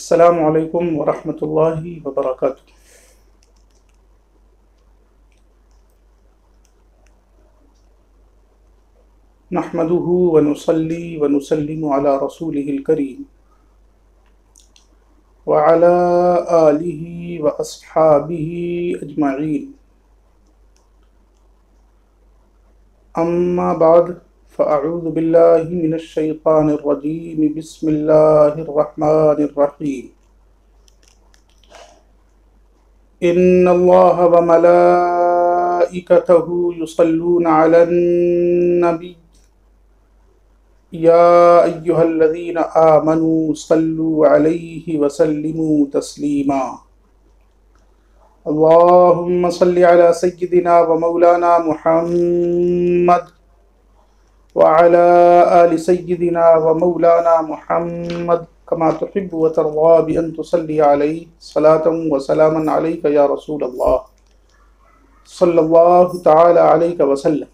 السلام علیکم ورحمۃ اللہ وبرکاتہ۔ نحمده ونصلي ونسلم على رسوله الكريم وعلى آله وأصحابه أجمعين، أما بعد فأعوذ بالله من الشيطان الرجيم، بسم الله الرحمن الرحيم۔ إن الله وملائكته يصلون على النبي يا أيها الذين آمنوا صلوا عليه وسلموا تسليما۔ اللهم صل على سيدنا ومولانا محمد وعلى آل سيدنا ومولانا محمد كما تحب وترضى بأن تصلي عليه صلاة وسلاما عليك يا رسول الله صلى الله تعالى عليك وسلم۔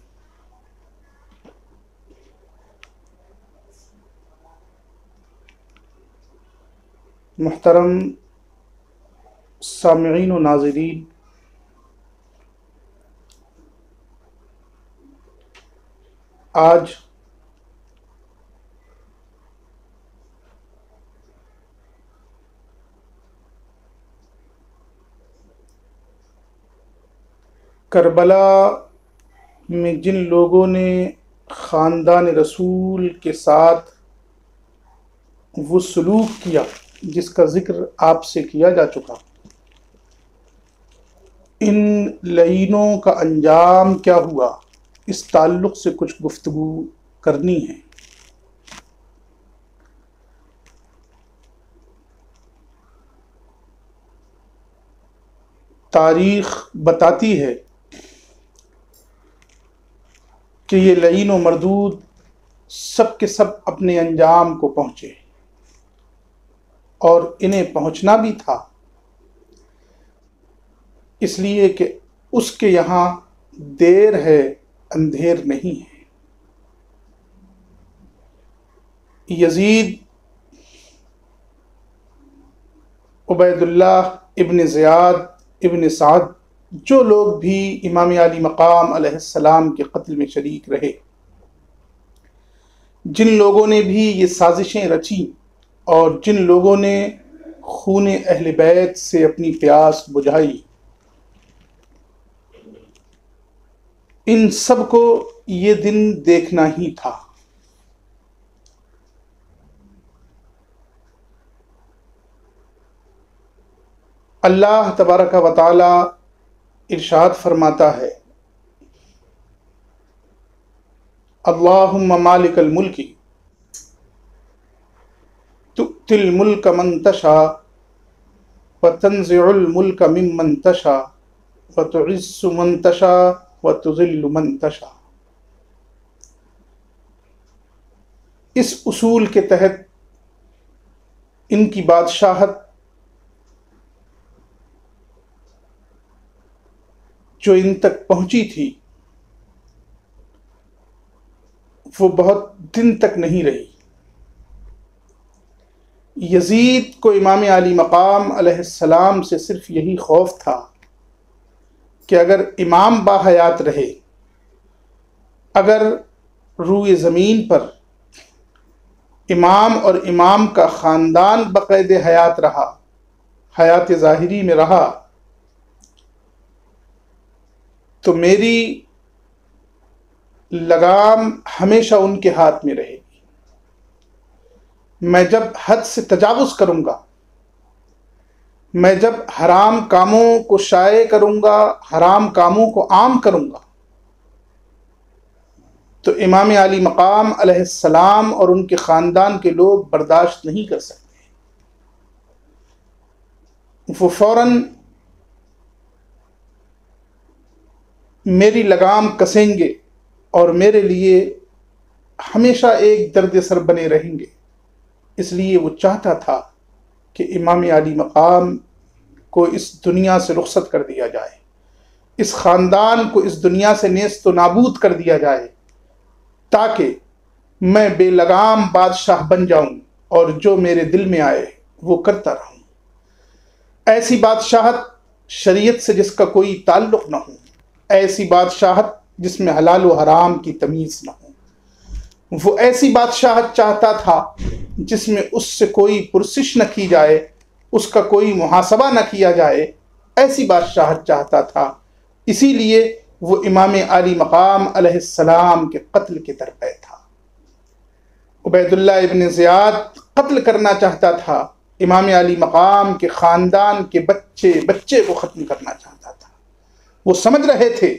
محترم سامعین و ناظرین، آج کربلا میں جن لوگوں نے خاندان رسول کے ساتھ وہ سلوک کیا جس کا ذکر آپ سے کیا جا چکا، ان لعینوں کا انجام کیا ہوا، اس تعلق سے کچھ گفتگو کرنی ہے۔ تاریخ بتاتی ہے کہ یہ لعین و مردود سب کے سب اپنے انجام کو پہنچے، اور انہیں پہنچنا بھی تھا، اس لیے کہ اس کے یہاں دیر ہے اندھیر نہیں ہے۔ یزید عبید اللہ ابن زیاد ابن سعد، جو لوگ بھی امام علی مقام علیہ السلام کے قتل میں شریک رہے، جن لوگوں نے بھی یہ سازشیں رچیں اور جن لوگوں نے خون اہل بیت سے اپنی پیاس بجھائی، ان سب کو یہ دن دیکھنا ہی تھا۔ اللہ تبارک و تعالی ارشاد فرماتا ہے، اللہم مالک الملک تؤتی الملک من تشاء وتنزع الملک ممن تشاء وتعز من تشاء وتذل من تشاء۔ اس اصول کے تحت ان کی بادشاہت جو ان تک پہنچی تھی وہ بہت دن تک نہیں رہی۔ یزید کو امام علی مقام علیہ السلام سے صرف یہی خوف تھا کہ اگر امام باحیات رہے، اگر روئے زمین پر امام اور امام کا خاندان بقید حیات رہا، حیات ظاہری میں رہا، تو میری لگام ہمیشہ ان کے ہاتھ میں رہے گی۔ میں جب حد سے تجاوز کروں گا، میں جب حرام کاموں کو شائع کروں گا، حرام کاموں کو عام کروں گا، تو امام علی مقام علیہ السلام اور ان کے خاندان کے لوگ برداشت نہیں کر سکتے۔ وہ فوراً میری لگام کسیں گے اور میرے لیے ہمیشہ ایک درد سر بنے رہیں گے۔ اس لیے وہ چاہتا تھا کہ امام علی مقام کو اس دنیا سے رخصت کر دیا جائے، اس خاندان کو اس دنیا سے نیست و نابود کر دیا جائے، تاکہ میں بے لگام بادشاہ بن جاؤں اور جو میرے دل میں آئے وہ کرتا رہوں، ایسی بادشاہت شریعت سے جس کا کوئی تعلق نہ ہو، ایسی بادشاہت جس میں حلال و حرام کی تمیز نہ ہو۔ وہ ایسی بادشاہت چاہتا تھا جس میں اس سے کوئی پرسش نہ کی جائے، اس کا کوئی محاسبہ نہ کیا جائے، ایسی بادشاہت چاہتا تھا۔ اسی لیے وہ امام عالی مقام علیہ السلام کے قتل کے درپے تھا۔ عبید اللہ ابن زیاد قتل کرنا چاہتا تھا، امام علی مقام کے خاندان کے بچے کو ختم کرنا چاہتا تھا۔ وہ سمجھ رہے تھے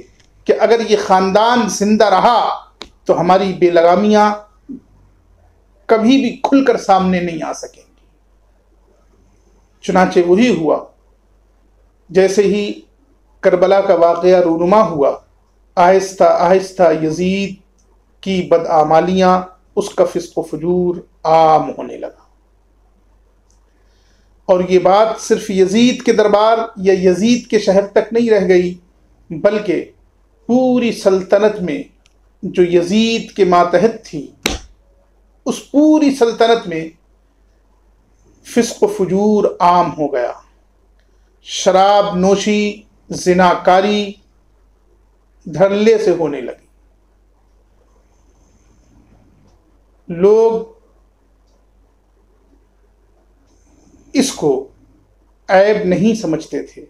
کہ اگر یہ خاندان زندہ رہا تو ہماری بے لگامیاں کبھی بھی کھل کر سامنے نہیں آ سکیں گی۔ چنانچہ وہی ہوا۔ جیسے ہی کربلا کا واقعہ رونما ہوا، آہستہ آہستہ یزید کی بدعمالیاں، اس کا فسق و فجور عام ہونے لگا۔ اور یہ بات صرف یزید کے دربار یا یزید کے شہر تک نہیں رہ گئی، بلکہ پوری سلطنت میں جو یزید کے ماتحت تھی، اس پوری سلطنت میں فسق و فجور عام ہو گیا۔ شراب نوشی، زناکاری دھڑلے سے ہونے لگی۔ لوگ اس کو عیب نہیں سمجھتے تھے،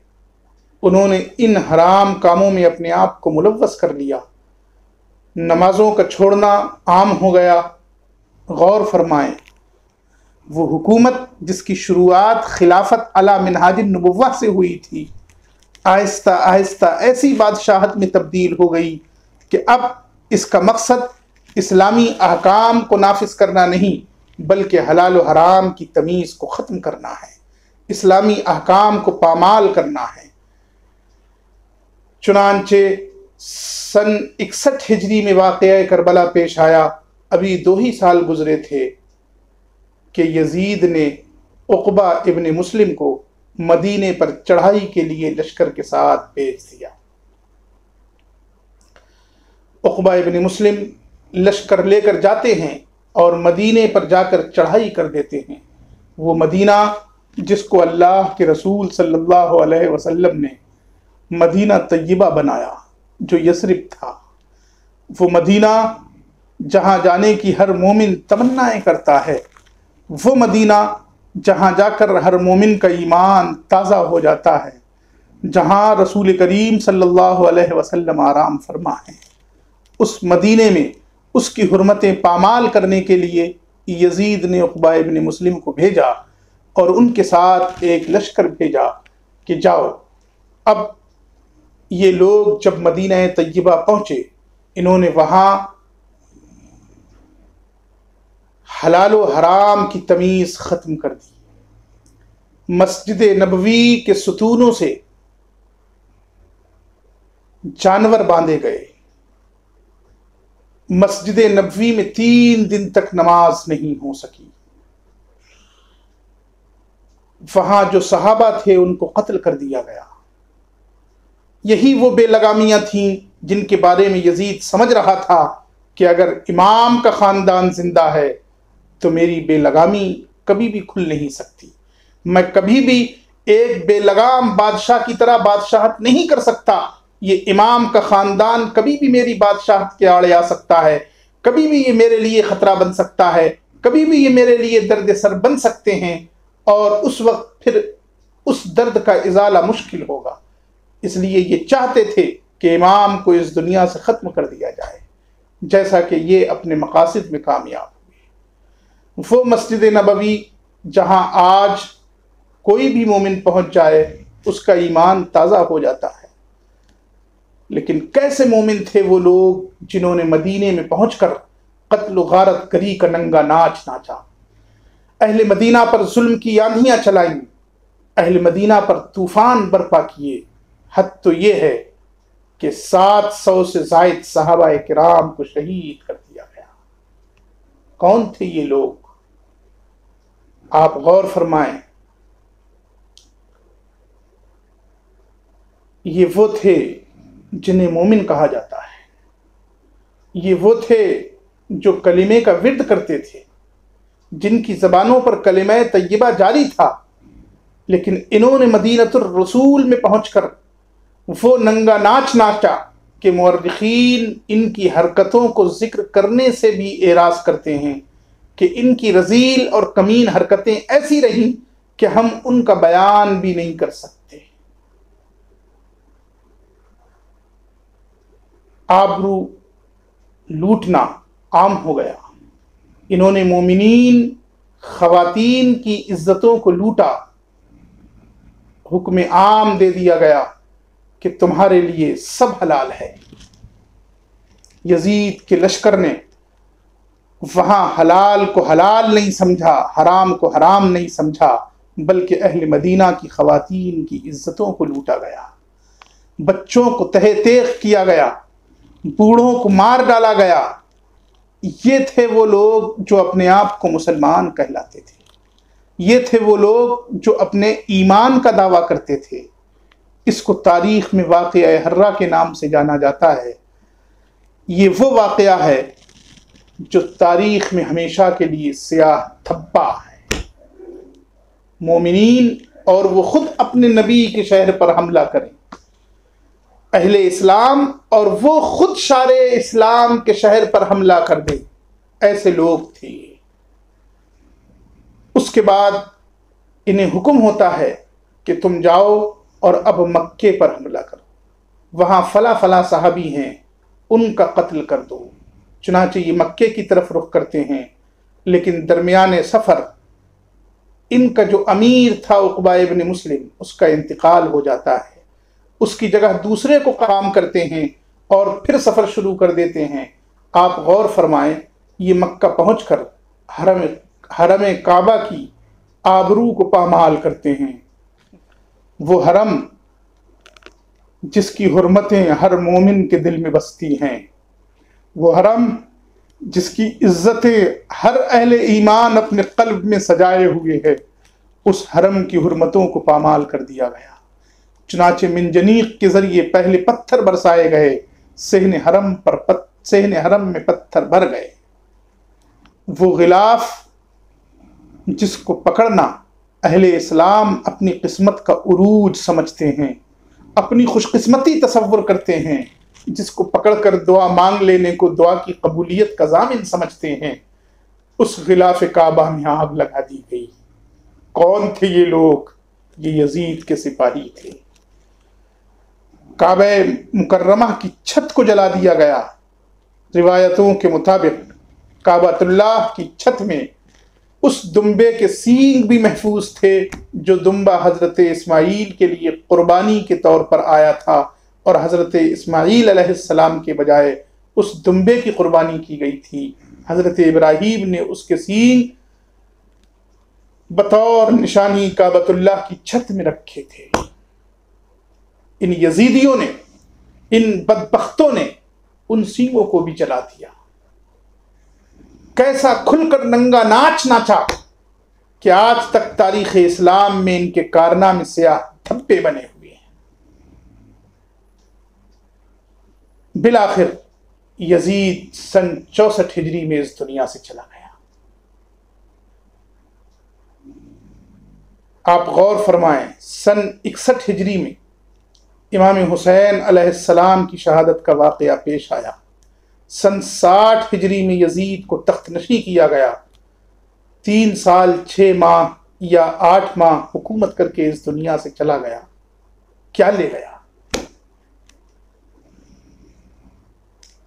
انہوں نے ان حرام کاموں میں اپنے آپ کو ملوث کر لیا۔ نمازوں کا چھوڑنا عام ہو گیا۔ غور فرمائیں، وہ حکومت جس کی شروعات خلافت علی منہاج النبوہ سے ہوئی تھی، آہستہ آہستہ ایسی بادشاہت میں تبدیل ہو گئی کہ اب اس کا مقصد اسلامی احکام کو نافذ کرنا نہیں، بلکہ حلال و حرام کی تمیز کو ختم کرنا ہے، اسلامی احکام کو پامال کرنا ہے۔ چنانچہ سن 61 ہجری میں واقعہ کربلا پیش آیا۔ ابھی 2 ہی سال گزرے تھے کہ یزید نے عقبہ ابن مسلم کو مدینے پر چڑھائی کے لیے لشکر کے ساتھ بھیج دیا۔ عقبہ ابن مسلم لشکر لے کر جاتے ہیں اور مدینے پر جا کر چڑھائی کر دیتے ہیں۔ وہ مدینہ جس کو اللہ کے رسول صلی اللہ علیہ وسلم نے مدینہ طیبہ بنایا، جو یثرب تھا، وہ مدینہ جہاں جانے کی ہر مومن تمنائیں کرتا ہے، وہ مدینہ جہاں جا کر ہر مومن کا ایمان تازہ ہو جاتا ہے، جہاں رسول کریم صلی اللہ علیہ وسلم آرام فرما ہے، اس مدینے میں اس کی حرمتیں پامال کرنے کے لیے یزید نے عقبہ ابن مسلم کو بھیجا اور ان کے ساتھ ایک لشکر بھیجا کہ جاؤ۔ اب یہ لوگ جب مدینہ طیبہ پہنچے، انہوں نے وہاں حلال و حرام کی تمیز ختم کر دی۔ مسجد نبوی کے ستونوں سے جانور باندھے گئے۔ مسجد نبوی میں 3 دن تک نماز نہیں ہو سکی۔ وہاں جو صحابہ تھے ان کو قتل کر دیا گیا۔ یہی وہ بے لگامیاں تھیں جن کے بارے میں یزید سمجھ رہا تھا کہ اگر امام کا خاندان زندہ ہے تو میری بے لگامی کبھی بھی کھل نہیں سکتی، میں کبھی بھی ایک بے لگام بادشاہ کی طرح بادشاہت نہیں کر سکتا، یہ امام کا خاندان کبھی بھی میری بادشاہت کے آڑے آ سکتا ہے، کبھی بھی یہ میرے لیے خطرہ بن سکتا ہے، کبھی بھی یہ میرے لیے درد سر بن سکتے ہیں، اور اس وقت پھر اس درد کا ازالہ مشکل ہوگا۔ اس لیے یہ چاہتے تھے کہ امام کو اس دنیا سے ختم کر دیا جائے، جیسا کہ یہ اپنے مقاصد میں کامیاب ہوئے۔ وہ مسجد نبوی جہاں آج کوئی بھی مومن پہنچ جائے اس کا ایمان تازہ ہو جاتا ہے، لیکن کیسے مومن تھے وہ لوگ جنہوں نے مدینے میں پہنچ کر قتل و غارت گری کا ننگا ناچ ناچا، اہل مدینہ پر ظلم کی آندھیاں چلائیں، اہل مدینہ پر طوفان برپا کیے۔ حد تو یہ ہے کہ 700 سے زائد صحابہ کرام کو شہید کر دیا گیا۔ کون تھے یہ لوگ؟ آپ غور فرمائیں، یہ وہ تھے جنہیں مومن کہا جاتا ہے، یہ وہ تھے جو کلمے کا ورد کرتے تھے، جن کی زبانوں پر کلمہ طیبہ جاری تھا، لیکن انہوں نے مدینۃ الرسول میں پہنچ کر وہ ننگا ناچ ناچا کہ مورخین ان کی حرکتوں کو ذکر کرنے سے بھی اعراض کرتے ہیں کہ ان کی رذیل اور کمین حرکتیں ایسی رہیں کہ ہم ان کا بیان بھی نہیں کر سکتے۔ آبرو لوٹنا عام ہو گیا۔ انہوں نے مومنین خواتین کی عزتوں کو لوٹا۔ حکم عام دے دیا گیا کہ تمہارے لیے سب حلال ہے۔ یزید کے لشکر نے وہاں حلال کو حلال نہیں سمجھا، حرام کو حرام نہیں سمجھا، بلکہ اہل مدینہ کی خواتین کی عزتوں کو لوٹا گیا، بچوں کو تہہ تیغ کیا گیا، بوڑھوں کو مار ڈالا گیا۔ یہ تھے وہ لوگ جو اپنے آپ کو مسلمان کہلاتے تھے، یہ تھے وہ لوگ جو اپنے ایمان کا دعویٰ کرتے تھے۔ اس کو تاریخ میں واقعہ حرہ کے نام سے جانا جاتا ہے۔ یہ وہ واقعہ ہے جو تاریخ میں ہمیشہ کے لیے سیاہ دھبا ہے۔ مومنین اور وہ خود اپنے نبی کے شہر پر حملہ کریں، اہل اسلام اور وہ خود شارع اسلام کے شہر پر حملہ کر دیں، ایسے لوگ تھے۔ اس کے بعد انہیں حکم ہوتا ہے کہ تم جاؤ اور اب مکے پر حملہ کرو، وہاں فلاں فلاں صحابی ہیں، ان کا قتل کر دو۔ چنانچہ یہ مکے کی طرف رخ کرتے ہیں، لیکن درمیان سفر ان کا جو امیر تھا عقبہ ابن مسلم، اس کا انتقال ہو جاتا ہے۔ اس کی جگہ دوسرے کو قائم کرتے ہیں اور پھر سفر شروع کر دیتے ہیں۔ آپ غور فرمائیں، یہ مکہ پہنچ کر حرم کعبہ کی آبرو کو پامال کرتے ہیں۔ وہ حرم جس کی حرمتیں ہر مومن کے دل میں بستی ہیں، وہ حرم جس کی عزتیں ہر اہل ایمان اپنے قلب میں سجائے ہوئے ہے، اس حرم کی حرمتوں کو پامال کر دیا گیا۔ چنانچہ منجنیق کے ذریعے پہلے پتھر برسائے گئے، صحن حرم میں پتھر بھر گئے۔ وہ غلاف جس کو پکڑنا اہل اسلام اپنی قسمت کا عروج سمجھتے ہیں، اپنی خوش قسمتی تصور کرتے ہیں، جس کو پکڑ کر دعا مانگ لینے کو دعا کی قبولیت کا ضامن سمجھتے ہیں، اس غلاف کعبہ میں آگ لگا دی گئی۔ کون تھے یہ لوگ؟ یہ یزید کے سپاہی تھے۔ کعبہ مکرمہ کی چھت کو جلا دیا گیا۔ روایتوں کے مطابق کعبۃ اللہ کی چھت میں اس دمبے کے سینگ بھی محفوظ تھے جو دمبا حضرت اسماعیل کے لیے قربانی کے طور پر آیا تھا، اور حضرت اسماعیل علیہ السلام کے بجائے اس دمبے کی قربانی کی گئی تھی۔ حضرت ابراہیم نے اس کے سینگ بطور نشانی کعبۃ اللہ کی چھت میں رکھے تھے۔ ان یزیدیوں نے، ان بدبختوں نے ان سینگوں کو بھی جلا دیا۔ کیسا کھل کر ننگا ناچ ناچا کہ آج تک تاریخ اسلام میں ان کے کارنامے سیاہ دھبے بنے ہوئے ہیں۔ بالآخر یزید سن 64 ہجری میں اس دنیا سے چلا گیا۔ آپ غور فرمائیں، سن 61 ہجری میں امام حسین علیہ السلام کی شہادت کا واقعہ پیش آیا۔ سن 60 ہجری میں یزید کو تخت نشین کیا گیا۔ 3 سال 6 ماہ یا 8 ماہ حکومت کر کے اس دنیا سے چلا گیا۔ کیا لے گیا؟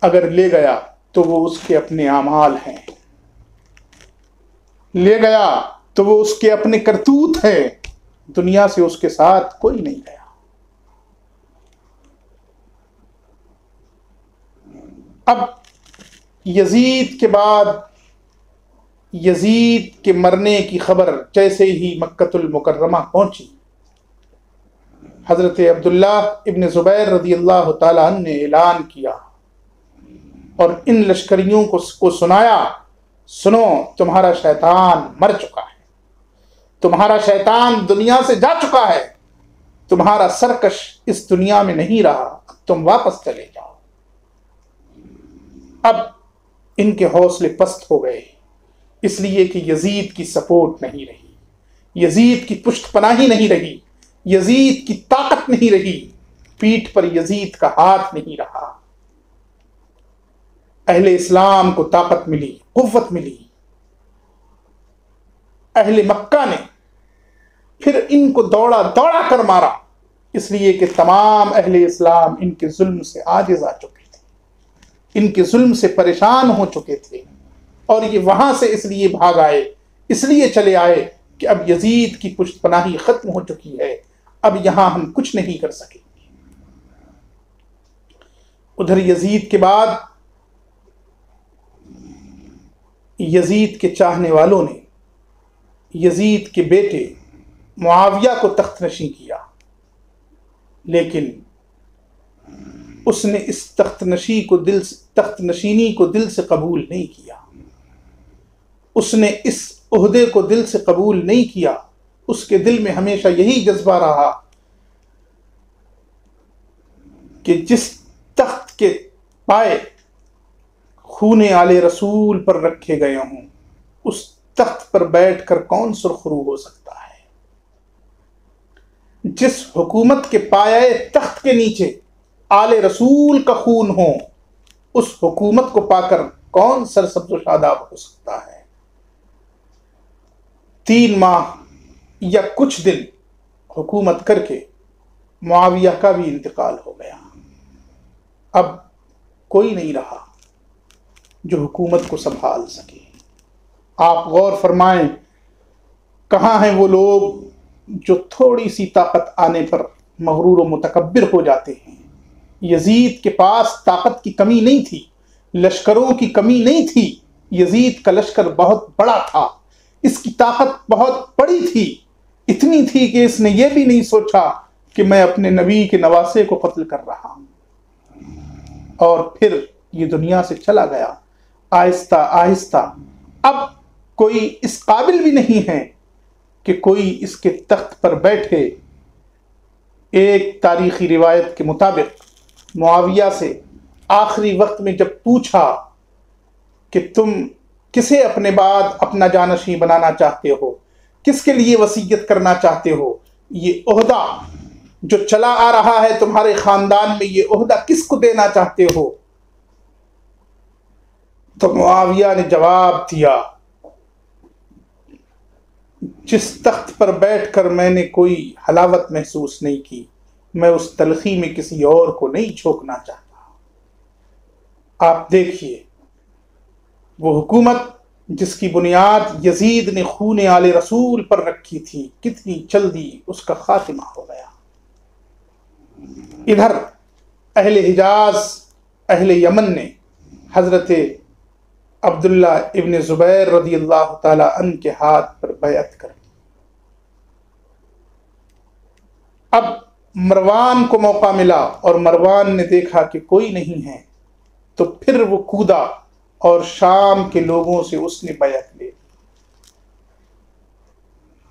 اگر لے گیا تو وہ اس کے اپنے اعمال ہیں، لے گیا تو وہ اس کے اپنے کرتوت ہیں۔ دنیا سے اس کے ساتھ کوئی نہیں گیا۔ اب یزید کے بعد، یزید کے مرنے کی خبر جیسے ہی مکۃ المکرمہ پہنچی، حضرت عبداللہ ابن زبیر رضی اللہ تعالیٰ عنہ نے اعلان کیا اور ان لشکریوں کو سنایا، سنو، تمہارا شیطان مر چکا ہے، تمہارا شیطان دنیا سے جا چکا ہے، تمہارا سرکش اس دنیا میں نہیں رہا، تم واپس چلے جاؤ۔ اب ان کے حوصلے پست ہو گئے، اس لیے کہ یزید کی سپورٹ نہیں رہی، یزید کی پشت پناہی نہیں رہی، یزید کی طاقت نہیں رہی، پیٹھ پر یزید کا ہاتھ نہیں رہا۔ اہل اسلام کو طاقت ملی، قوت ملی، اہل مکہ نے پھر ان کو دوڑا دوڑا کر مارا، اس لیے کہ تمام اہل اسلام ان کے ظلم سے عاجز آ چکے تھے، ان کے ظلم سے پریشان ہو چکے تھے، اور یہ وہاں سے اس لیے بھاگ آئے، اس لیے چلے آئے کہ اب یزید کی پشت پناہی ختم ہو چکی ہے، اب یہاں ہم کچھ نہیں کر سکیں گے۔ ادھر یزید کے بعد یزید کے چاہنے والوں نے یزید کے بیٹے معاویہ کو تخت نشین کیا، لیکن اس نے اس تخت نشینی کو دل سے قبول نہیں کیا، اس نے اس عہدے کو دل سے قبول نہیں کیا۔ اس کے دل میں ہمیشہ یہی جذبہ رہا کہ جس تخت کے پائے خون آل رسول پر رکھے گئے ہوں، اس تخت پر بیٹھ کر کون سرخرو ہو سکتا ہے؟ جس حکومت کے پائے تخت کے نیچے آل رسول کا خون ہو، اس حکومت کو پا کر کون سرسبز و شاداب ہو سکتا ہے؟ 3 ماہ یا کچھ دن حکومت کر کے معاویہ کا بھی انتقال ہو گیا۔ اب کوئی نہیں رہا جو حکومت کو سنبھال سکے۔ آپ غور فرمائیں، کہاں ہیں وہ لوگ جو تھوڑی سی طاقت آنے پر مغرور و متکبر ہو جاتے ہیں؟ یزید کے پاس طاقت کی کمی نہیں تھی، لشکروں کی کمی نہیں تھی، یزید کا لشکر بہت بڑا تھا، اس کی طاقت بہت بڑی تھی، اتنی تھی کہ اس نے یہ بھی نہیں سوچا کہ میں اپنے نبی کے نواسے کو قتل کر رہا ہوں، اور پھر یہ دنیا سے چلا گیا آہستہ آہستہ۔ اب کوئی اس قابل بھی نہیں ہے کہ کوئی اس کے تخت پر بیٹھے۔ ایک تاریخی روایت کے مطابق معاویہ سے آخری وقت میں جب پوچھا کہ تم کسے اپنے بعد اپنا جانشین بنانا چاہتے ہو، کس کے لیے وصیت کرنا چاہتے ہو، یہ عہدہ جو چلا آ رہا ہے تمہارے خاندان میں، یہ عہدہ کس کو دینا چاہتے ہو؟ تو معاویہ نے جواب دیا، جس تخت پر بیٹھ کر میں نے کوئی حلاوت محسوس نہیں کی، میں اس تلخی میں کسی اور کو نہیں جھونکنا چاہتا۔ آپ دیکھیے، وہ حکومت جس کی بنیاد یزید نے خون آل رسول پر رکھی تھی، کتنی جلدی اس کا خاتمہ ہو گیا۔ ادھر اہل حجاز، اہل یمن نے حضرت عبداللہ ابن زبیر رضی اللہ تعالی عنہ کے ہاتھ پر بیعت کر لی۔ اب مروان کو موقع ملا اور مروان نے دیکھا کہ کوئی نہیں ہے، تو پھر وہ کودا اور شام کے لوگوں سے اس نے بیعت لے لی۔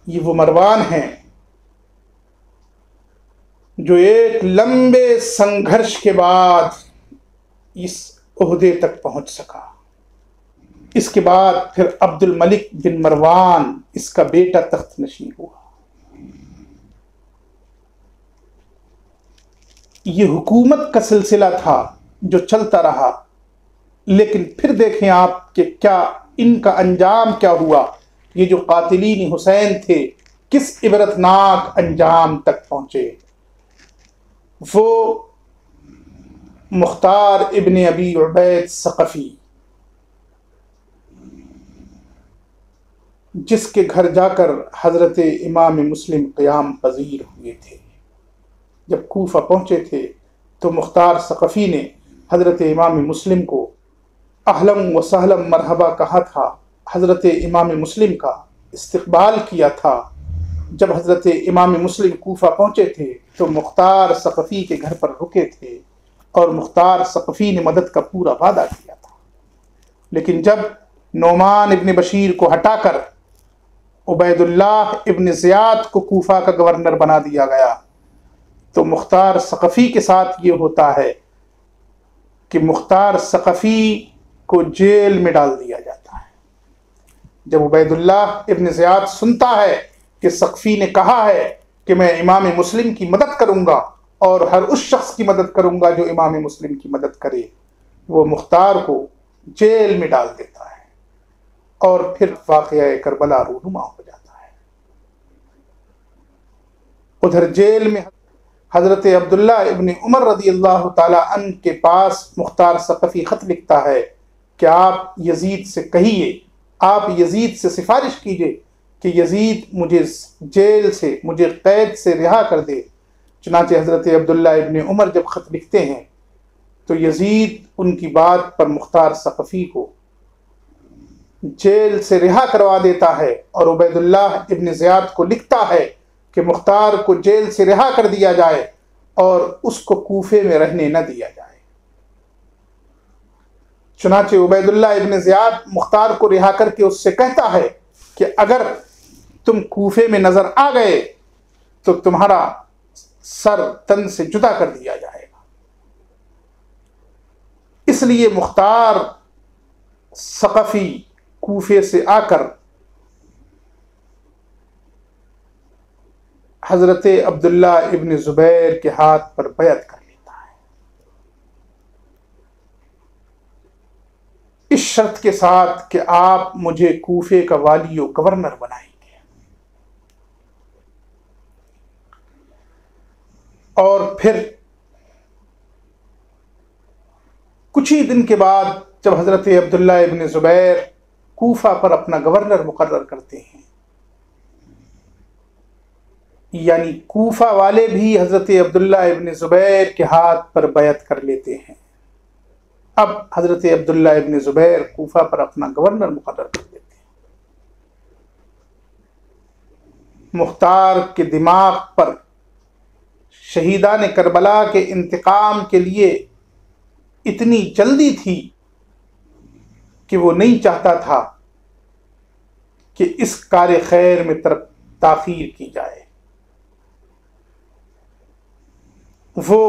یہ وہ مروان ہیں جو ایک لمبے سنگھرش کے بعد اس عہدے تک پہنچ سکا۔ اس کے بعد پھر عبد الملک بن مروان اس کا بیٹا تخت نشین ہوا۔ یہ حکومت کا سلسلہ تھا جو چلتا رہا، لیکن پھر دیکھیں آپ کہ کیا ان کا انجام کیا ہوا۔ یہ جو قاتلین حسین تھے کس عبرتناک انجام تک پہنچے۔ وہ مختار ابن ابی عبید ثقفی، جس کے گھر جا کر حضرت امام مسلم قیام پذیر ہوئے تھے، جب کوفہ پہنچے تھے تو مختار ثقفی نے حضرت امام مسلم کو اہلم و سہلم مرحبا کہا تھا، حضرت امام مسلم کا استقبال کیا تھا۔ جب حضرت امام مسلم کوفہ پہنچے تھے تو مختار ثقفی کے گھر پر رکے تھے، اور مختار ثقفی نے مدد کا پورا وعدہ کیا تھا، لیکن جب نعمان ابن بشیر کو ہٹا کر عبید اللہ ابن زیاد کو کوفہ کا گورنر بنا دیا گیا، تو مختار ثقفی کے ساتھ یہ ہوتا ہے کہ مختار ثقفی کو جیل میں ڈال دیا جاتا ہے۔ جب عبید اللہ ابن زیاد سنتا ہے کہ ثقفی نے کہا ہے کہ میں امام مسلم کی مدد کروں گا اور ہر اس شخص کی مدد کروں گا جو امام مسلم کی مدد کرے، وہ مختار کو جیل میں ڈال دیتا ہے اور پھر واقعہ کربلا رونما ہو جاتا ہے۔ ادھر جیل میں حضرت عبداللہ ابن عمر رضی اللہ تعالی عنہ کے پاس مختار ثقفی خط لکھتا ہے کہ آپ یزید سے کہیے، آپ یزید سے سفارش کیجئے کہ یزید مجھے جیل سے، مجھے قید سے رہا کر دے۔ چنانچہ حضرت عبداللہ ابن عمر جب خط لکھتے ہیں تو یزید ان کی بات پر مختار ثقفی کو جیل سے رہا کروا دیتا ہے، اور عبید اللہ ابن زیاد کو لکھتا ہے کہ مختار کو جیل سے رہا کر دیا جائے اور اس کو کوفے میں رہنے نہ دیا جائے۔ چنانچہ عبید اللہ ابن زیاد مختار کو رہا کر کے اس سے کہتا ہے کہ اگر تم کوفے میں نظر آ گئے تو تمہارا سر تن سے جدا کر دیا جائے گا۔ اس لیے مختار ثقفی کوفے سے آ کر حضرت عبداللہ ابن زبیر کے ہاتھ پر بیعت کر لیتا ہے، اس شرط کے ساتھ کہ آپ مجھے کوفے کا والی و گورنر بنائیں گے۔ اور پھر کچھ ہی دن کے بعد جب حضرت عبداللہ ابن زبیر کوفہ پر اپنا گورنر مقرر کرتے ہیں، یعنی کوفہ والے بھی حضرت عبداللہ ابن زبیر کے ہاتھ پر بیعت کر لیتے ہیں۔ اب حضرت عبداللہ ابن زبیر کوفہ پر اپنا گورنر مقرر کر دیتے ہیں۔ مختار کے دماغ پر شہیدان کربلا کے انتقام کے لیے اتنی جلدی تھی کہ وہ نہیں چاہتا تھا کہ اس کار خیر میں تاخیر کی جائے۔ وہ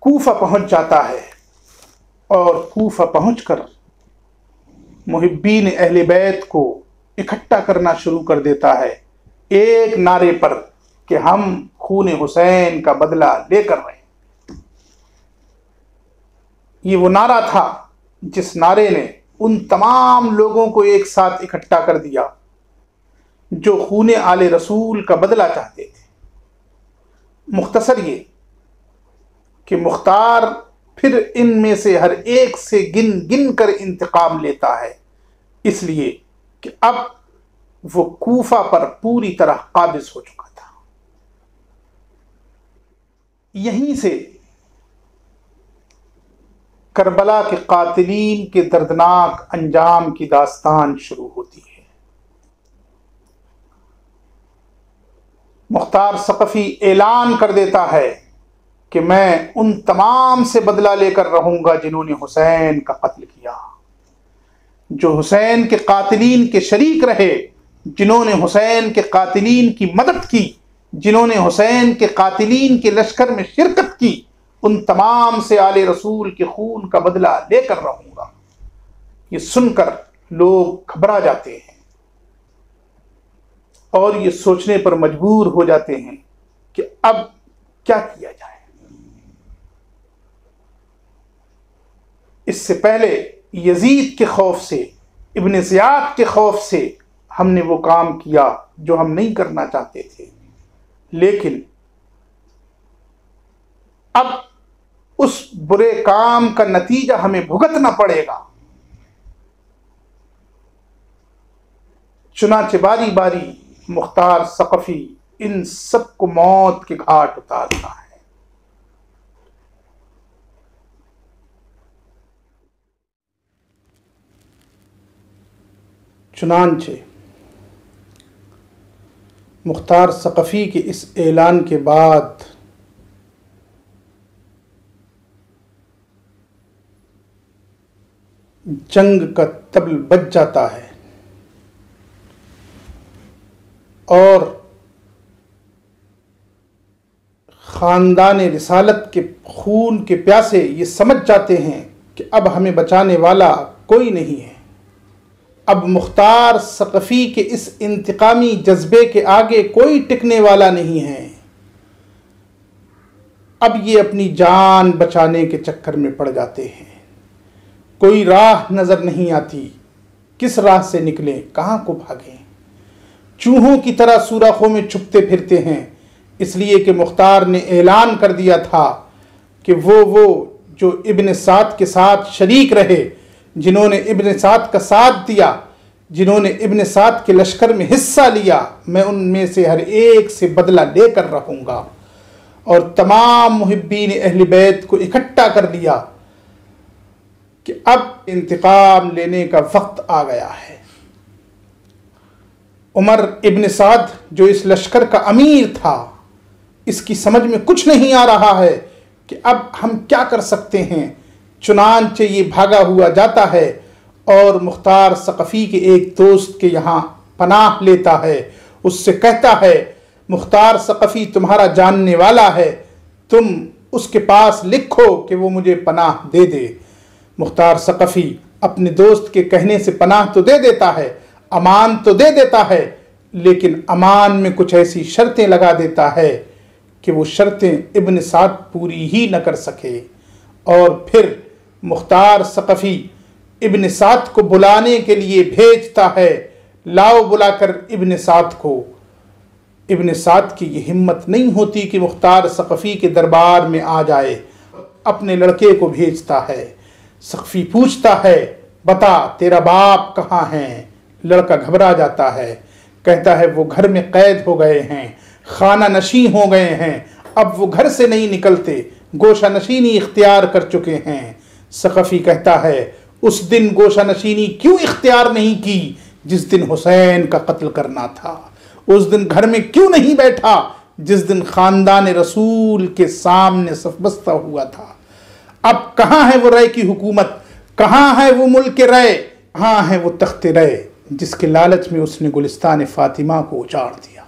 کوفہ پہنچ جاتا ہے اور کوفہ پہنچ کر محبین اہل بیت کو اکٹھا کرنا شروع کر دیتا ہے ایک نعرے پر کہ ہم خون حسین کا بدلہ لے کر رہے ہیں۔ یہ وہ نعرہ تھا جس نعرے نے ان تمام لوگوں کو ایک ساتھ اکٹھا کر دیا جو خون آل رسول کا بدلہ چاہتے تھے۔ مختصر یہ کہ مختار پھر ان میں سے ہر ایک سے گن گن کر انتقام لیتا ہے، اس لیے کہ اب وہ کوفہ پر پوری طرح قابض ہو چکا تھا۔ یہیں سے کربلا کے قاتلین کے دردناک انجام کی داستان شروع ہوتی ہے۔ مختار ثقفی اعلان کر دیتا ہے کہ میں ان تمام سے بدلہ لے کر رہوں گا جنہوں نے حسین کا قتل کیا، جو حسین کے قاتلین کے شریک رہے، جنہوں نے حسین کے قاتلین کی مدد کی، جنہوں نے حسین کے قاتلین کے لشکر میں شرکت کی، ان تمام سے آل رسول کے خون کا بدلہ لے کر رہوں گا۔ یہ سن کر لوگ گھبرا جاتے ہیں اور یہ سوچنے پر مجبور ہو جاتے ہیں کہ اب کیا کیا جائے۔ اس سے پہلے یزید کے خوف سے، ابن زیاد کے خوف سے ہم نے وہ کام کیا جو ہم نہیں کرنا چاہتے تھے، لیکن اب اس برے کام کا نتیجہ ہمیں بھگتنا پڑے گا۔ چنانچہ باری باری مختار ثقفی ان سب کو موت کے گھاٹ اتارتا ہے۔ چنانچہ مختار ثقفی کے اس اعلان کے بعد جنگ کا طبل بج جاتا ہے اور خاندان رسالت کے خون کے پیاسے یہ سمجھ جاتے ہیں کہ اب ہمیں بچانے والا کوئی نہیں ہے، اب مختار ثقفی کے اس انتقامی جذبے کے آگے کوئی ٹکنے والا نہیں ہے۔ اب یہ اپنی جان بچانے کے چکر میں پڑ جاتے ہیں۔ کوئی راہ نظر نہیں آتی، کس راہ سے نکلیں، کہاں کو بھاگیں۔ چوہوں کی طرح سوراخوں میں چھپتے پھرتے ہیں، اس لیے کہ مختار نے اعلان کر دیا تھا کہ وہ جو ابن سعد کے ساتھ شریک رہے، جنہوں نے ابن سعد کا ساتھ دیا، جنہوں نے ابن سعد کے لشکر میں حصہ لیا، میں ان میں سے ہر ایک سے بدلہ لے کر رہوں گا۔ اور تمام محبین اہل بیت کو اکٹھا کر دیا کہ اب انتقام لینے کا وقت آ گیا ہے۔ عمر ابن سعد جو اس لشکر کا امیر تھا، اس کی سمجھ میں کچھ نہیں آ رہا ہے کہ اب ہم کیا کر سکتے ہیں۔ چنانچہ یہ بھاگا ہوا جاتا ہے اور مختار ثقفی کے ایک دوست کے یہاں پناہ لیتا ہے۔ اس سے کہتا ہے، مختار ثقفی تمہارا جاننے والا ہے، تم اس کے پاس لکھو کہ وہ مجھے پناہ دے دے۔ مختار ثقفی اپنے دوست کے کہنے سے پناہ تو دے دیتا ہے، امان تو دے دیتا ہے، لیکن امان میں کچھ ایسی شرطیں لگا دیتا ہے کہ وہ شرطیں ابن سعد پوری ہی نہ کر سکے۔ اور پھر مختار ثقفی ابن سعد کو بلانے کے لیے بھیجتا ہے، لاؤ بلا کر ابن سعد کو۔ ابن سعد کی یہ ہمت نہیں ہوتی کہ مختار ثقفی کے دربار میں آ جائے، اپنے لڑکے کو بھیجتا ہے۔ ثقفی پوچھتا ہے، بتا تیرا باپ کہاں ہے؟ لڑکا گھبرا جاتا ہے، کہتا ہے وہ گھر میں قید ہو گئے ہیں، خانہ نشین ہو گئے ہیں، اب وہ گھر سے نہیں نکلتے، گوشہ نشینی اختیار کر چکے ہیں۔ ثقفی کہتا ہے، اس دن گوشہ نشینی کیوں اختیار نہیں کی جس دن حسین کا قتل کرنا تھا؟ اس دن گھر میں کیوں نہیں بیٹھا جس دن خاندان رسول کے سامنے صف بستہ ہوا تھا؟ اب کہاں ہے وہ رے کی حکومت؟ کہاں ہے وہ ملک رے؟ کہاں ہے وہ تخت رے جس کے لالچ میں اس نے گلستان فاطمہ کو اجاڑ دیا؟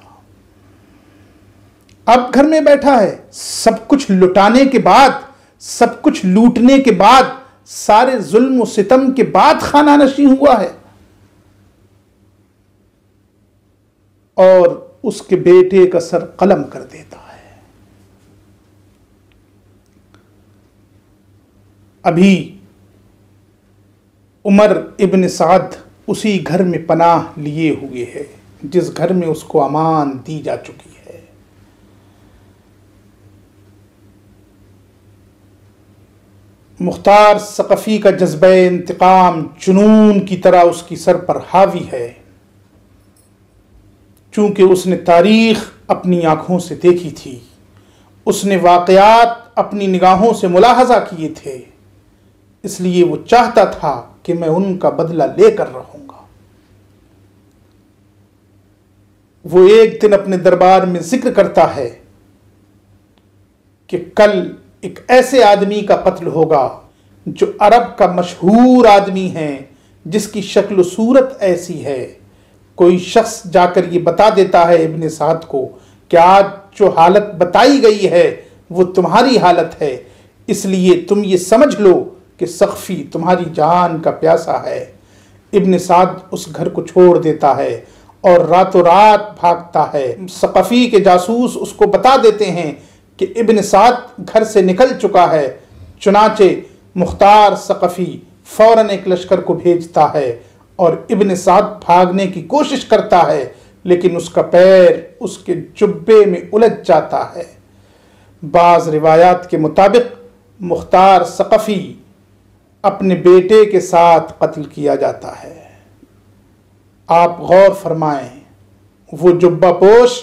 اب گھر میں بیٹھا ہے، سب کچھ لٹانے کے بعد، سب کچھ لوٹنے کے بعد، سارے ظلم و ستم کے بعد خانہ نشین ہوا ہے، اور اس کے بیٹے کا سر قلم کر دیتا ہے۔ ابھی عمر ابن سعد اسی گھر میں پناہ لیے ہوئے ہے جس گھر میں اس کو امان دی جا چکی ہے۔ مختار ثقفی کا جذبہ انتقام جنون کی طرح اس کی سر پر حاوی ہے، چونکہ اس نے تاریخ اپنی آنکھوں سے دیکھی تھی، اس نے واقعات اپنی نگاہوں سے ملاحظہ کیے تھے، اس لیے وہ چاہتا تھا کہ میں ان کا بدلہ لے کر رہوں گا۔ وہ ایک دن اپنے دربار میں ذکر کرتا ہے کہ کل ایک ایسے آدمی کا قتل ہوگا جو عرب کا مشہور آدمی ہے، جس کی شکل و صورت ایسی ہے۔ کوئی شخص جا کر یہ بتا دیتا ہے ابن سعد کو کہ آج جو حالت بتائی گئی ہے وہ تمہاری حالت ہے، اس لیے تم یہ سمجھ لو کہ ثقفی تمہاری جان کا پیاسا ہے۔ ابن سعد اس گھر کو چھوڑ دیتا ہے اور راتوں رات بھاگتا ہے۔ ثقفی کے جاسوس اس کو بتا دیتے ہیں کہ ابن سعد گھر سے نکل چکا ہے۔ چنانچہ مختار ثقفی فوراً ایک لشکر کو بھیجتا ہے اور ابن سعد بھاگنے کی کوشش کرتا ہے، لیکن اس کا پیر اس کے جبے میں الجھ جاتا ہے۔ بعض روایات کے مطابق مختار ثقفی اپنے بیٹے کے ساتھ قتل کیا جاتا ہے۔ آپ غور فرمائیں، وہ جبہ پوش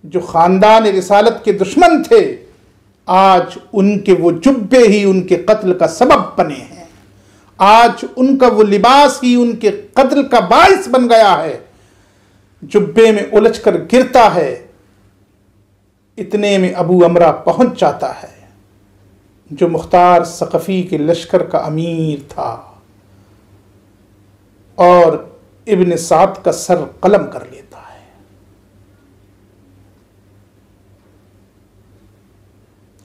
جو خاندان رسالت کے دشمن تھے، آج ان کے وہ جبے ہی ان کے قتل کا سبب بنے ہیں۔ آج ان کا وہ لباس ہی ان کے قتل کا باعث بن گیا ہے۔ جبے میں الجھ کر گرتا ہے، اتنے میں ابو امرہ پہنچ جاتا ہے جو مختار ثقفی کے لشکر کا امیر تھا، اور ابن سعد کا سر قلم کر لیتا ہے۔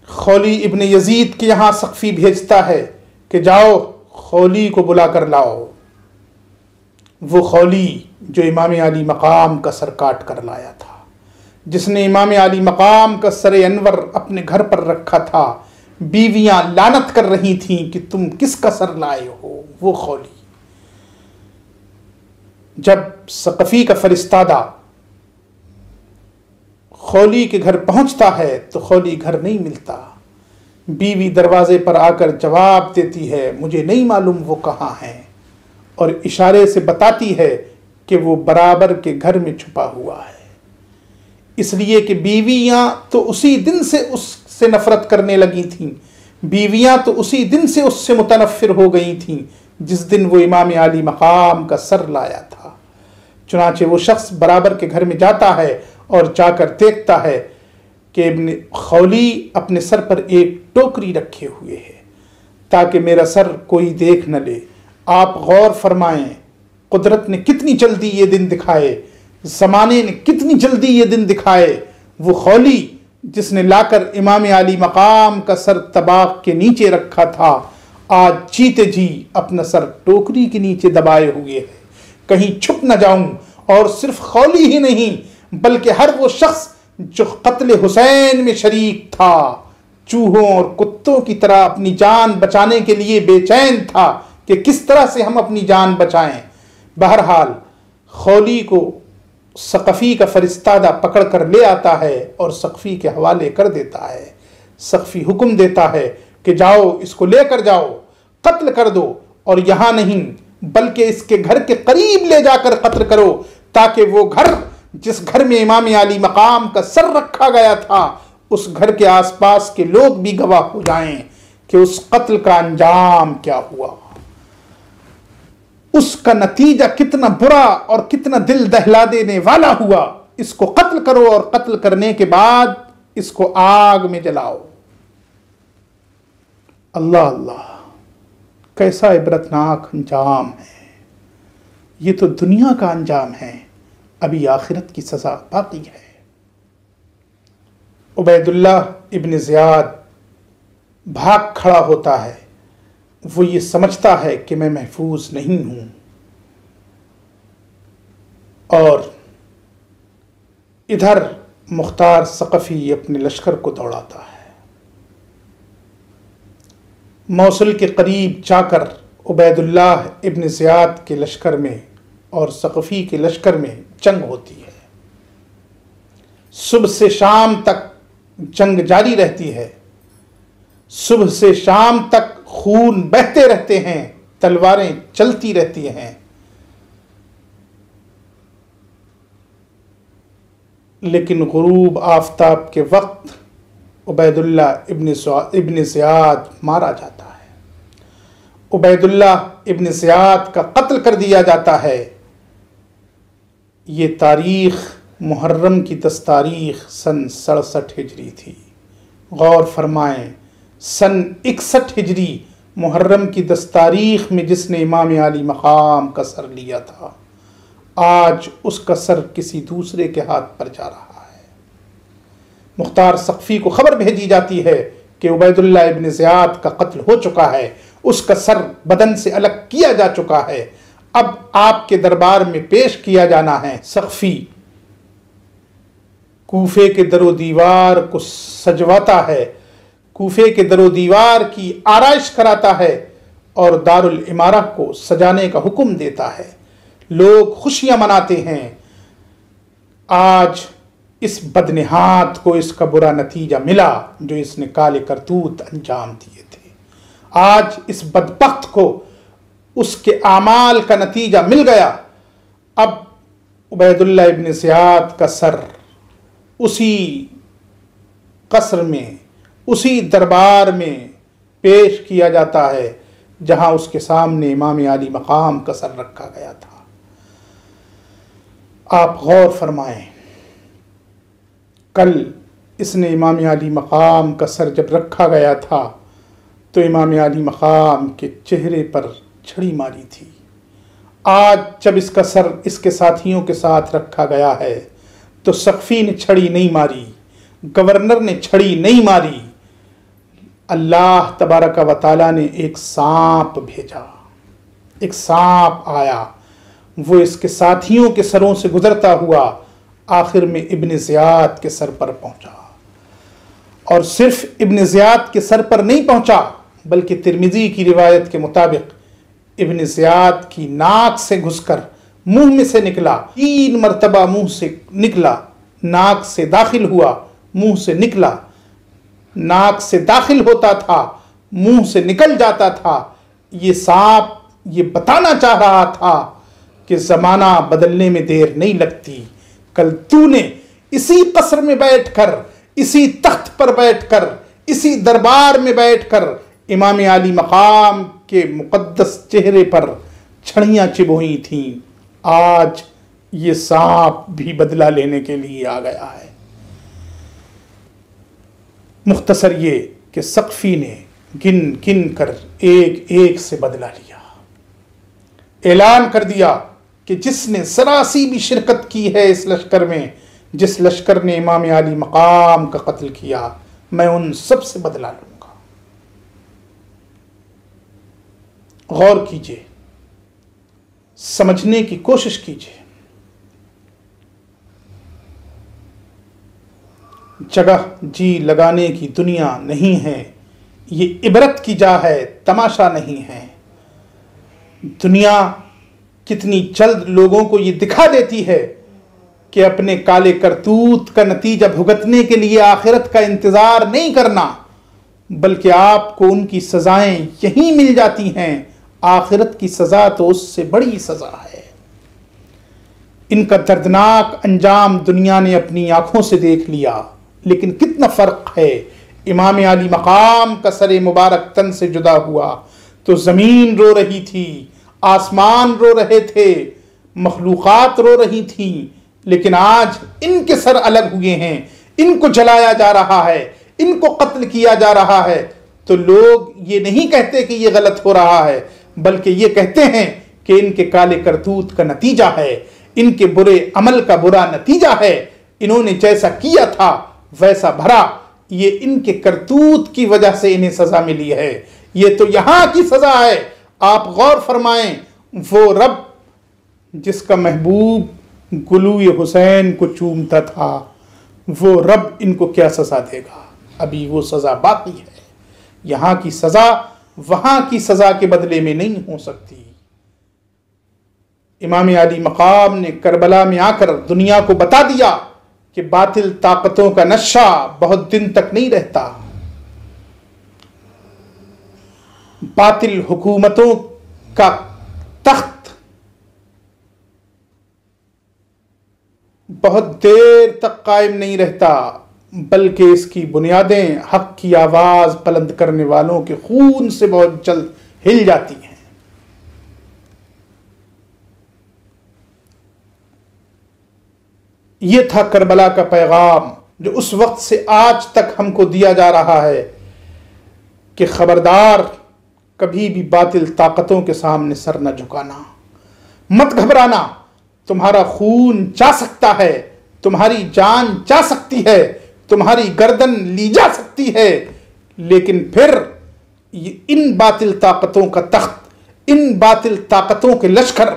خولی ابن یزید کے یہاں ثقفی بھیجتا ہے کہ جاؤ خولی کو بلا کر لاؤ۔ وہ خولی جو امام علی مقام کا سر کاٹ کر لایا تھا، جس نے امام علی مقام کا سر انور اپنے گھر پر رکھا تھا، بیویاں لعنت کر رہی تھیں کہ تم کس کا سر لائے ہو، وہ خولی جب ثقفی کا فرستادہ خولی کے گھر پہنچتا ہے تو خولی گھر نہیں ملتا، بیوی دروازے پر آ کر جواب دیتی ہے مجھے نہیں معلوم وہ کہاں ہیں، اور اشارے سے بتاتی ہے کہ وہ برابر کے گھر میں چھپا ہوا ہے، اس لیے کہ بیویاں تو اسی دن سے اس سے نفرت کرنے لگی تھیں، بیویاں تو اسی دن سے اس سے متنفر ہو گئی تھیں جس دن وہ امام علی مقام کا سر لایا تھا۔ چنانچہ وہ شخص برابر کے گھر میں جاتا ہے اور جا کر دیکھتا ہے کہ ابن خولی اپنے سر پر ایک ٹوکری رکھے ہوئے ہے تاکہ میرا سر کوئی دیکھ نہ لے۔ آپ غور فرمائیں، قدرت نے کتنی جلدی یہ دن دکھائے، زمانے نے کتنی جلدی یہ دن دکھائے۔ وہ خولی جس نے لا کر امام علی مقام کا سر طباق کے نیچے رکھا تھا، آج جیتے جی اپنا سر ٹوکری کے نیچے دبائے ہوئے ہے، کہیں چھپ نہ جاؤں۔ اور صرف خولی ہی نہیں بلکہ ہر وہ شخص جو قتل حسین میں شریک تھا چوہوں اور کتوں کی طرح اپنی جان بچانے کے لیے بے چین تھا کہ کس طرح سے ہم اپنی جان بچائیں۔ بہرحال خولی کو ثقفی کا فرستادہ پکڑ کر لے آتا ہے اور ثقفی کے حوالے کر دیتا ہے۔ ثقفی حکم دیتا ہے کہ جاؤ اس کو لے کر جاؤ، قتل کر دو، اور یہاں نہیں بلکہ اس کے گھر کے قریب لے جا کر قتل کرو تاکہ وہ گھر جس گھر میں امام علی مقام کا سر رکھا گیا تھا اس گھر کے آس پاس کے لوگ بھی گواہ ہو جائیں کہ اس قتل کا انجام کیا ہوا، اس کا نتیجہ کتنا برا اور کتنا دل دہلا دینے والا ہوا۔ اس کو قتل کرو اور قتل کرنے کے بعد اس کو آگ میں جلاؤ۔ اللہ اللہ، کیسا عبرتناک انجام ہے۔ یہ تو دنیا کا انجام ہے، ابھی آخرت کی سزا باقی ہے۔ عبید اللہ ابن زیاد بھاگ کھڑا ہوتا ہے، وہ یہ سمجھتا ہے کہ میں محفوظ نہیں ہوں، اور ادھر مختار ثقفی اپنے لشکر کو دوڑاتا ہے۔ موصل کے قریب جا کر عبید اللہ ابن زیاد کے لشکر میں اور ثقفی کے لشکر میں جنگ ہوتی ہے۔ صبح سے شام تک جنگ جاری رہتی ہے، صبح سے شام تک خون بہتے رہتے ہیں، تلواریں چلتی رہتی ہیں، لیکن غروب آفتاب کے وقت عبید اللہ ابن زیاد مارا جاتا ہے، عبید اللہ ابن زیاد کا قتل کر دیا جاتا ہے۔ یہ تاریخ محرم کی 10 تاریخ سن 67 ہجری تھی۔ غور فرمائیں، سن 61 ہجری محرم کی 10 تاریخ میں جس نے امام علی مقام کا سر لیا تھا، آج اس کا سر کسی دوسرے کے ہاتھ پر جا رہا ہے۔ مختار ثقفی کو خبر بھیجی جاتی ہے کہ عبید اللہ ابن زیاد کا قتل ہو چکا ہے، اس کا سر بدن سے الگ کیا جا چکا ہے، اب آپ کے دربار میں پیش کیا جانا ہے۔ ثقفی کوفے کے در و دیوار کو سجواتا ہے، کوفے کے در و دیوار کی آرائش کراتا ہے اور دارالعمارہ کو سجانے کا حکم دیتا ہے۔ لوگ خوشیاں مناتے ہیں۔ آج اس بدنہاد کو اس کا برا نتیجہ ملا جو اس نے کالے کرتوت انجام دیے تھے۔ آج اس بدبخت کو اس کے اعمال کا نتیجہ مل گیا۔ اب عبید اللہ ابن زیاد کا سر اسی قصر میں، اسی دربار میں پیش کیا جاتا ہے جہاں اس کے سامنے امام علی مقام کا سر رکھا گیا تھا۔ آپ غور فرمائیں، کل اس نے امام علی مقام کا سر جب رکھا گیا تھا تو امام علی مقام کے چہرے پر چھڑی ماری تھی۔ آج جب اس کا سر اس کے ساتھیوں کے ساتھ رکھا گیا ہے تو ثقفی نے چھڑی نہیں ماری، گورنر نے چھڑی نہیں ماری، اللہ تبارک و تعالیٰ نے ایک سانپ بھیجا، ایک سانپ آیا، وہ اس کے ساتھیوں کے سروں سے گزرتا ہوا آخر میں ابن زیاد کے سر پر پہنچا، اور صرف ابن زیاد کے سر پر نہیں پہنچا بلکہ ترمذی کی روایت کے مطابق ابن زیاد کی ناک سے گھس کر منہ میں سے نکلا، 3 مرتبہ منہ سے نکلا، ناک سے داخل ہوا، منہ سے نکلا، ناک سے داخل ہوتا تھا، منہ سے نکل جاتا تھا۔ یہ سانپ یہ بتانا چاہ رہا تھا کہ زمانہ بدلنے میں دیر نہیں لگتی، کل تو نے اسی قصر میں بیٹھ کر، اسی تخت پر بیٹھ کر، اسی دربار میں بیٹھ کر امام علی مقام کے مقدس چہرے پر چھڑیاں چبوئی تھیں، آج یہ سانپ بھی بدلہ لینے کے لیے آ گیا ہے۔ مختصر یہ کہ سقفی نے گن گن کر ایک ایک سے بدلہ لیا، اعلان کر دیا کہ جس نے ذرا سی بھی شرکت کی ہے اس لشکر میں، جس لشکر نے امام علی مقام کا قتل کیا، میں ان سب سے بدلہ لوں گا۔ غور کیجئے، سمجھنے کی کوشش کیجئے۔ جگہ جی لگانے کی دنیا نہیں ہے، یہ عبرت کی جا ہے، تماشا نہیں ہے۔ دنیا کتنی جلد لوگوں کو یہ دکھا دیتی ہے کہ اپنے کالے کرتوت کا نتیجہ بھگتنے کے لیے آخرت کا انتظار نہیں کرنا، بلکہ آپ کو ان کی سزائیں یہیں مل جاتی ہیں۔ آخرت کی سزا تو اس سے بڑی سزا ہے۔ ان کا دردناک انجام دنیا نے اپنی آنکھوں سے دیکھ لیا، لیکن کتنا فرق ہے۔ امام علی مقام کا سر مبارک تن سے جدا ہوا تو زمین رو رہی تھی، آسمان رو رہے تھے، مخلوقات رو رہی تھیں، لیکن آج ان کے سر الگ ہوئے ہیں، ان کو جلایا جا رہا ہے، ان کو قتل کیا جا رہا ہے، تو لوگ یہ نہیں کہتے کہ یہ غلط ہو رہا ہے، بلکہ یہ کہتے ہیں کہ ان کے کالے کرتوت کا نتیجہ ہے، ان کے برے عمل کا برا نتیجہ ہے، انہوں نے جیسا کیا تھا ویسا بھرا، یہ ان کے کرتوت کی وجہ سے انہیں سزا ملی ہے، یہ تو یہاں کی سزا ہے۔ آپ غور فرمائیں، وہ رب جس کا محبوب گلوئے حسین کو چومتا تھا، وہ رب ان کو کیا سزا دے گا؟ ابھی وہ سزا باقی ہے۔ یہاں کی سزا وہاں کی سزا کے بدلے میں نہیں ہو سکتی۔ امام علی مقام نے کربلا میں آ کر دنیا کو بتا دیا کہ باطل طاقتوں کا نشہ بہت دن تک نہیں رہتا، باطل حکومتوں کا تخت بہت دیر تک قائم نہیں رہتا، بلکہ اس کی بنیادیں حق کی آواز بلند کرنے والوں کے خون سے بہت جلد ہل جاتی ہیں۔ یہ تھا کربلا کا پیغام جو اس وقت سے آج تک ہم کو دیا جا رہا ہے کہ خبردار، کبھی بھی باطل طاقتوں کے سامنے سر نہ جھکانا، مت گھبرانا، تمہارا خون جا سکتا ہے، تمہاری جان جا سکتی ہے، تمہاری گردن لی جا سکتی ہے، لیکن پھر ان باطل طاقتوں کا تخت، ان باطل طاقتوں کے لشکر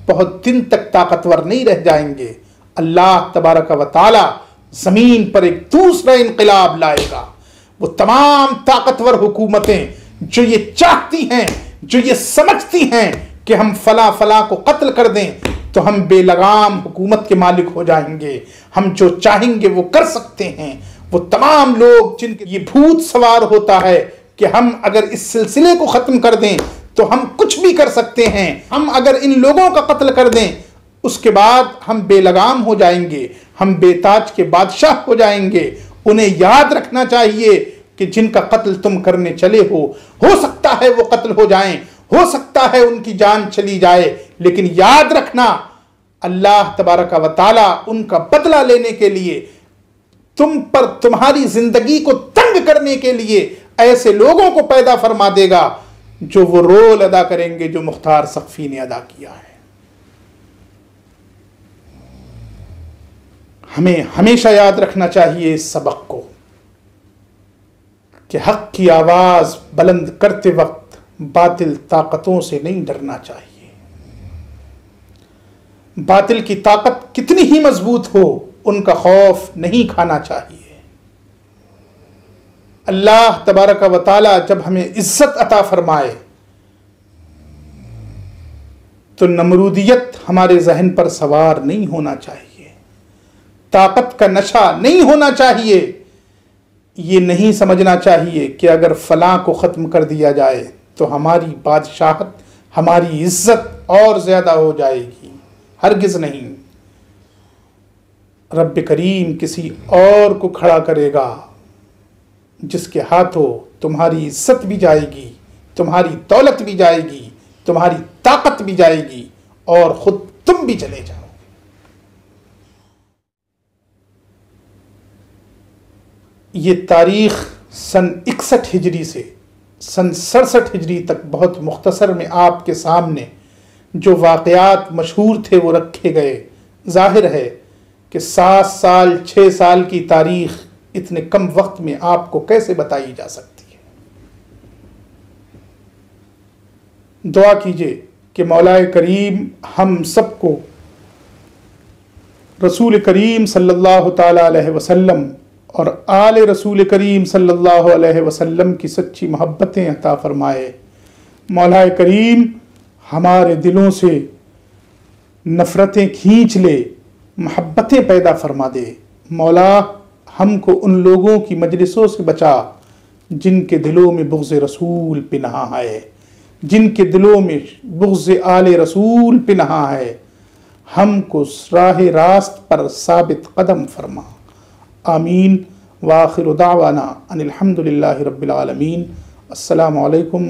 بہت دن تک طاقتور نہیں رہ جائیں گے۔ اللہ تبارک و تعالی زمین پر ایک دوسرا انقلاب لائے گا۔ وہ تمام طاقتور حکومتیں جو یہ چاہتی ہیں، جو یہ سمجھتی ہیں کہ ہم فلاں فلاں کو قتل کر دیں تو ہم بے لگام حکومت کے مالک ہو جائیں گے، ہم جو چاہیں گے وہ کر سکتے ہیں، وہ تمام لوگ جن کے یہ بھوت سوار ہوتا ہے کہ ہم اگر اس سلسلے کو ختم کر دیں تو ہم کچھ بھی کر سکتے ہیں، ہم اگر ان لوگوں کا قتل کر دیں اس کے بعد ہم بے لگام ہو جائیں گے، ہم بے تاج کے بادشاہ ہو جائیں گے۔ انہیں یاد رکھنا چاہیے کہ جن کا قتل تم کرنے چلے ہو سکتا ہے وہ قتل ہو جائیں، ہو سکتا ہے ان کی جان چلی جائے، لیکن یاد رکھنا اللہ تبارک و تعالی ان کا بدلہ لینے کے لیے، تم پر تمہاری زندگی کو تنگ کرنے کے لیے ایسے لوگوں کو پیدا فرما دے گا جو وہ رول ادا کریں گے جو مختار سقفی نے ادا کیا ہے۔ ہمیں ہمیشہ یاد رکھنا چاہیے اس سبق کو کہ حق کی آواز بلند کرتے وقت باطل طاقتوں سے نہیں ڈرنا چاہیے۔ باطل کی طاقت کتنی ہی مضبوط ہو، ان کا خوف نہیں کھانا چاہیے۔ اللہ تبارک و تعالی جب ہمیں عزت عطا فرمائے تو نمرودیت ہمارے ذہن پر سوار نہیں ہونا چاہیے، طاقت کا نشہ نہیں ہونا چاہیے، یہ نہیں سمجھنا چاہیے کہ اگر فلاں کو ختم کر دیا جائے تو ہماری بادشاہت، ہماری عزت اور زیادہ ہو جائے گی۔ ہرگز نہیں۔ رب کریم کسی اور کو کھڑا کرے گا جس کے ہاتھوں تمہاری عزت بھی جائے گی، تمہاری دولت بھی جائے گی، تمہاری طاقت بھی جائے گی، اور خود تم بھی چلے جاؤ۔ یہ تاریخ سن 61 ہجری سے سن 67 ہجری تک بہت مختصر میں آپ کے سامنے جو واقعات مشہور تھے وہ رکھے گئے۔ ظاہر ہے کہ 7 سال 6 سال کی تاریخ اتنے کم وقت میں آپ کو کیسے بتائی جا سکتی ہے۔ دعا کیجئے کہ مولا کریم ہم سب کو رسول کریم صلی اللہ تعالی علیہ وسلم اور آل رسول کریم صلی اللہ علیہ وسلم کی سچی محبتیں عطا فرمائے۔ مولا کریم ہمارے دلوں سے نفرتیں کھینچ لے، محبتیں پیدا فرما دے۔ مولا ہم کو ان لوگوں کی مجلسوں سے بچا جن کے دلوں میں بغض رسول پنہاں ہے، جن کے دلوں میں بغض آل رسول پنہاں ہے۔ ہم کو راہ راست پر ثابت قدم فرما۔ آمین۔ وآخر دعوانا ان الحمد للہ رب العالمین۔ السلام علیکم